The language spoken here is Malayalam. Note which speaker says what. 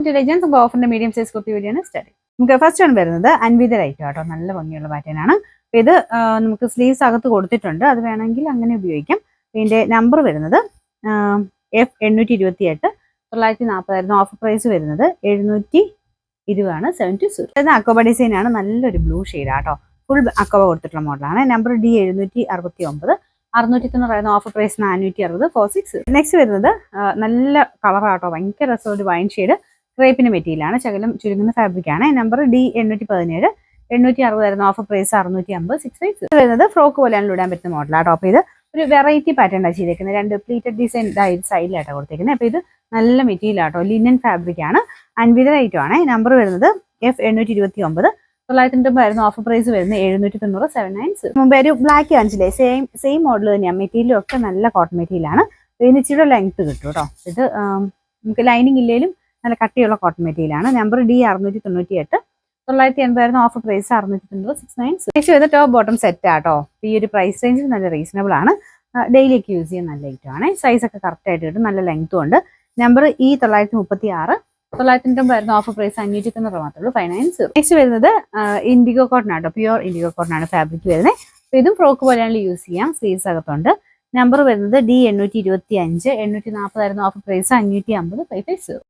Speaker 1: ഇന്റലിജൻസ് ഓഫറിന്റെ മീഡിയം സൈസ് കുർത്തി വീഡിയോ ആണ് സ്റ്റാർട്ട്. നമുക്ക് ഫസ്റ്റ് വൺ വരുന്നത് അൻവിത ലൈറ്റ് കേട്ടോ, നല്ല ഭംഗിയുള്ള പാറ്റേൺ ആണ്. ഇത് നമുക്ക് സ്ലീവ്സ് അകത്ത് കൊടുത്തിട്ടുണ്ട്, അത് വേണമെങ്കിൽ അങ്ങനെ ഉപയോഗിക്കാം. ഇതിന്റെ നമ്പർ വരുന്നത് F828 940 ഓഫർ പ്രൈസ് വരുന്നത് 720 ആണ്. 720 അക്കോബ ഡിസൈൻ ആണ്, നല്ലൊരു ബ്ലൂ ഷെയ്ഡ് ആട്ടോ, ഫുൾ അക്കോബ കൊടുത്തിട്ടുള്ള മോഡലാണ്. Number D769 690 offer price 460 46. Next വരുന്നത് നല്ല കളറാട്ടോ, ഭയങ്കര രസം, ഒരു വൈൻ ഷെയ്ഡ് ക്രേപ്പിന്റെ മെറ്റീരിയലാണ്, ശകലം ചുരുങ്ങുന്ന ഫാബ്രിക് ആണ്. Number D817 860 offer price 650 65. വരുന്നത് ഫ്രോക്ക് പോലെയാണ് ഇടാൻ പറ്റുന്ന മോഡലാണ്. അപ്പോൾ ഇത് ഒരു വെറൈറ്റി പാറ്റേൺ ആണ് ചെയ്തേക്കുന്നത്, രണ്ട് പ്ലീറ്റഡ് ഡിസൈൻ സൈഡിലായിട്ടാണ് കൊടുത്തേക്കുന്നത്. അപ്പോൾ ഇത് നല്ല മെറ്റീരിയൽ ആട്ടോ, ലിനൻ ഫാബ്രിക് ആണ്, അൻവിത ഐറ്റം ആണ്. നമ്പർ വരുന്നത് F829 990 ഓഫർ പ്രൈസ് വരുന്നത് 790 790. മുമ്പേ ഒരു ബ്ലാക്ക് കാണിച്ചില്ലേ, സെയിം മോഡൽ തന്നെയാണ്, മെറ്റീരിയലും ഒക്കെ നല്ല കോട്ടൺ മെറ്റീരിയലാണ്. ഇതിന് ഇച്ചിരി ലെങ്ത് കിട്ടും കേട്ടോ. ഇത് നമുക്ക് ലൈനിങ് ഇല്ലെങ്കിലും നല്ല കട്ടിയുള്ള കോട്ടൺ മെറ്റീരിയലാണ്. Number D698 980 offer price 690 690. Next വരുന്നത് ടോപ്പ് ബോട്ടം സെറ്റ് ആട്ടോ. ഈ ഒരു പ്രൈസ് റേഞ്ചിൽ നല്ല റീസണബിൾ ആണ്, ഡെയിലിയൊക്കെ യൂസ് ചെയ്യാൻ നല്ല ഐറ്റം ആണ്. സൈസ് ഒക്കെ കറക്റ്റ് ആയിട്ട് കിട്ടും, നല്ല ലെങ്ത്തും ഉണ്ട്. നമ്പർ E936 990 ഓഫർ പ്രൈസ് 590 മാത്രമേ ഉള്ളൂ 590. നെക്സ്റ്റ് വരുന്നത് ഇൻഡിഗോ കോട്ടൺ ആട്ടോ, പ്യുവർ ഇൻഡിഗോ കോട്ടൺ ആണ് ഫാബ്രിക് വരുന്നത്. ഇതും ഫ്രോക്ക് പോലെയാണ് യൂസ് ചെയ്യാം, സ്ലീവ്സ് അകത്തുണ്ട്. നമ്പർ വരുന്നത് D825 840 ഓഫർ പ്രൈസ് 550 550.